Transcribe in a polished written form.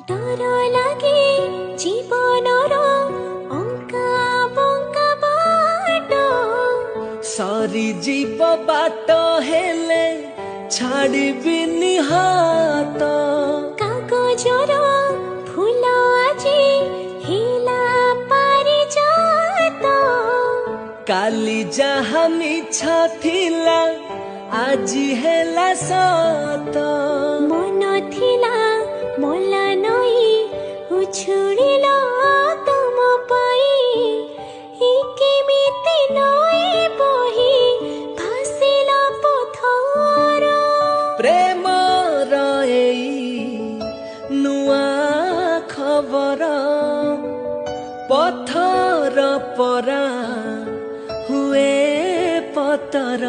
डर लागे जीवनर अंका बंका बाट सरी जीव बाट हेले छाड़बिनी हाथ कागजर फूल आजी हिला पारी जात काली जहा मिछ थिला आजी हेला सत मन थिला मला नई उछुड़िल तुम पाई केमिति नई बही भासिला पथर प्रेम नुआ खबर पथर परा हुए पतर